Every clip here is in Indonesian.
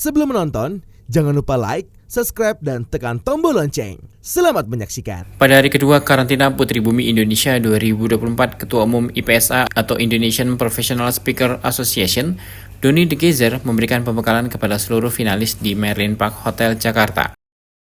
Sebelum menonton, jangan lupa like, subscribe, dan tekan tombol lonceng. Selamat menyaksikan. Pada hari kedua karantina Putri Bumi Indonesia 2024, Ketua Umum IPSA atau Indonesian Professional Speaker Association, Doni De Keyzer memberikan pembekalan kepada seluruh finalis di Merlin Park Hotel Jakarta.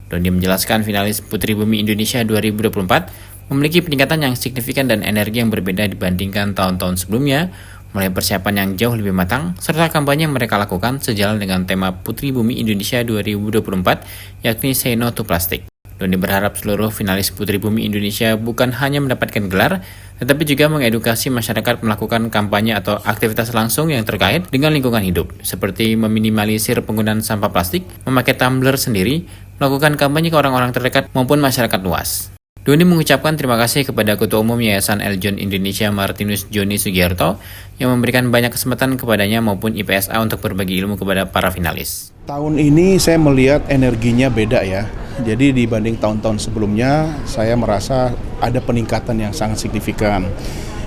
Doni menjelaskan finalis Putri Bumi Indonesia 2024 memiliki peningkatan yang signifikan dan energi yang berbeda dibandingkan tahun-tahun sebelumnya, mulai persiapan yang jauh lebih matang, serta kampanye yang mereka lakukan sejalan dengan tema Putri Bumi Indonesia 2024, yakni Say No to Plastic. Doni berharap seluruh finalis Putri Bumi Indonesia bukan hanya mendapatkan gelar, tetapi juga mengedukasi masyarakat melakukan kampanye atau aktivitas langsung yang terkait dengan lingkungan hidup, seperti meminimalisir penggunaan sampah plastik, memakai tumbler sendiri, melakukan kampanye ke orang-orang terdekat maupun masyarakat luas. Doni mengucapkan terima kasih kepada Ketua Umum Yayasan Eljon Indonesia Martinus Joni Sugiarto yang memberikan banyak kesempatan kepadanya maupun IPSA untuk berbagi ilmu kepada para finalis. Tahun ini saya melihat energinya beda ya. Jadi dibanding tahun-tahun sebelumnya, saya merasa ada peningkatan yang sangat signifikan.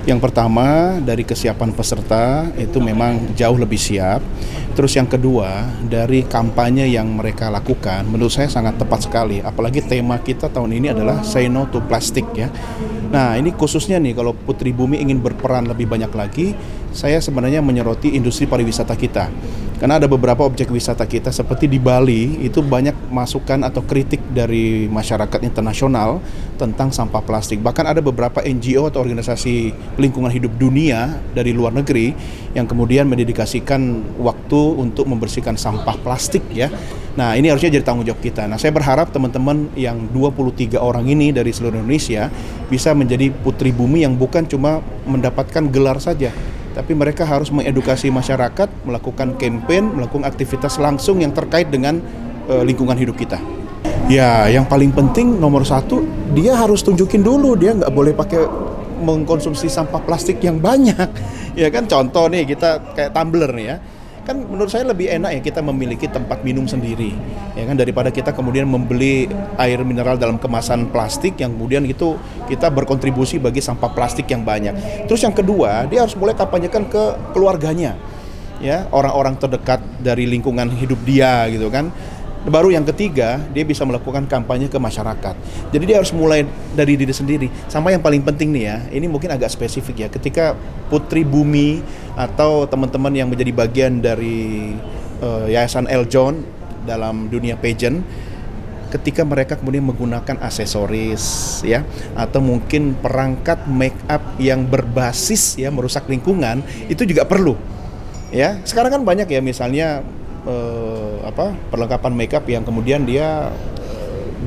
Yang pertama, dari kesiapan peserta itu memang jauh lebih siap. Terus yang kedua, dari kampanye yang mereka lakukan, menurut saya sangat tepat sekali. Apalagi tema kita tahun ini adalah Say No to Plastic ya. Nah, ini khususnya nih kalau Putri Bumi ingin berperan lebih banyak lagi, saya sebenarnya menyoroti industri pariwisata kita. Karena ada beberapa objek wisata kita seperti di Bali, itu banyak masukan atau kritik dari masyarakat internasional tentang sampah plastik. Bahkan ada beberapa NGO atau organisasi lingkungan hidup dunia dari luar negeri yang kemudian mendedikasikan waktu untuk membersihkan sampah plastik ya. Nah, ini harusnya jadi tanggung jawab kita. Nah, saya berharap teman-teman yang 23 orang ini dari seluruh Indonesia bisa menjadi Putri Bumi yang bukan cuma mendapatkan gelar saja, tapi mereka harus mengedukasi masyarakat, melakukan campaign, melakukan aktivitas langsung yang terkait dengan lingkungan hidup kita. Ya, yang paling penting nomor satu, dia harus tunjukin dulu, dia nggak boleh pakai mengkonsumsi sampah plastik yang banyak. Ya kan, contoh nih kita kayak tumbler nih ya. Kan menurut saya lebih enak ya kita memiliki tempat minum sendiri, ya kan, daripada kita kemudian membeli air mineral dalam kemasan plastik yang kemudian itu kita berkontribusi bagi sampah plastik yang banyak. Terus yang kedua, dia harus mulai kampanyekan ke keluarganya, ya, orang-orang terdekat dari lingkungan hidup dia gitu kan. Baru yang ketiga, dia bisa melakukan kampanye ke masyarakat. Jadi dia harus mulai dari diri sendiri. Sama yang paling penting nih ya, ini mungkin agak spesifik ya. Ketika Putri Bumi atau teman-teman yang menjadi bagian dari Yayasan Eljon dalam dunia pageant, ketika mereka kemudian menggunakan aksesoris ya, atau mungkin perangkat make up yang berbasis ya merusak lingkungan, itu juga perlu. Ya, sekarang kan banyak ya misalnya perlengkapan makeup yang kemudian dia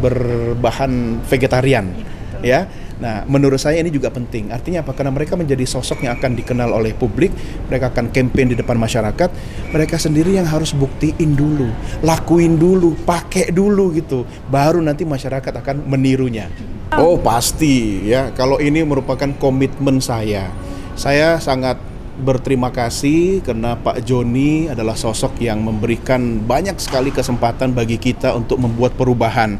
berbahan vegetarian ya. Nah, menurut saya ini juga penting. Artinya apa? Karena mereka menjadi sosok yang akan dikenal oleh publik, mereka akan campaign di depan masyarakat, mereka sendiri yang harus buktiin dulu, lakuin dulu, pakai dulu gitu. Baru nanti masyarakat akan menirunya. Oh, pasti ya. Kalau ini merupakan komitmen saya. Saya sangat berterima kasih karena Pak Joni adalah sosok yang memberikan banyak sekali kesempatan bagi kita untuk membuat perubahan.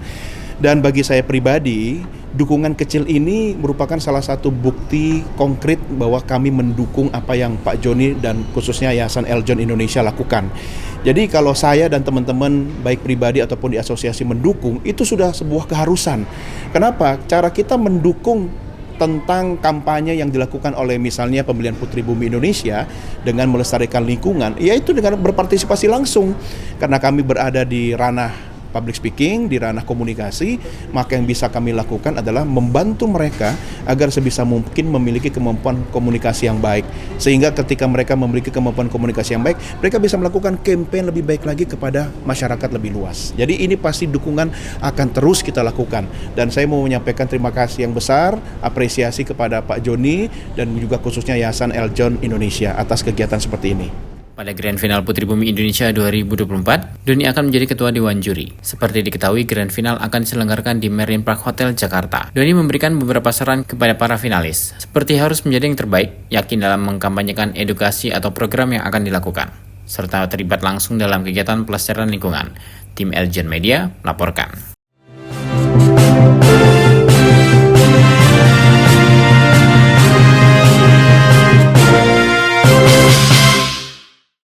Dan bagi saya pribadi, dukungan kecil ini merupakan salah satu bukti konkret bahwa kami mendukung apa yang Pak Joni dan khususnya Yayasan Eljon Indonesia lakukan. Jadi kalau saya dan teman-teman baik pribadi ataupun di asosiasi mendukung, itu sudah sebuah keharusan. Kenapa? Cara kita mendukung tentang kampanye yang dilakukan oleh misalnya pemilihan Putri Bumi Indonesia dengan melestarikan lingkungan, yaitu dengan berpartisipasi langsung. Karena kami berada di ranah public speaking, di ranah komunikasi, maka yang bisa kami lakukan adalah membantu mereka agar sebisa mungkin memiliki kemampuan komunikasi yang baik. Sehingga ketika mereka memiliki kemampuan komunikasi yang baik, mereka bisa melakukan campaign lebih baik lagi kepada masyarakat lebih luas. Jadi ini pasti dukungan akan terus kita lakukan. Dan saya mau menyampaikan terima kasih yang besar, apresiasi kepada Pak Joni dan juga khususnya Yayasan Eljon Indonesia atas kegiatan seperti ini. Pada Grand Final Putri Bumi Indonesia 2024, Doni akan menjadi ketua Dewan Juri. Seperti diketahui, Grand Final akan diselenggarakan di Merlin Park Hotel Jakarta. Doni memberikan beberapa saran kepada para finalis, seperti harus menjadi yang terbaik, yakin dalam mengkampanyekan edukasi atau program yang akan dilakukan, serta terlibat langsung dalam kegiatan pelestarian lingkungan. Tim Eljon Media melaporkan.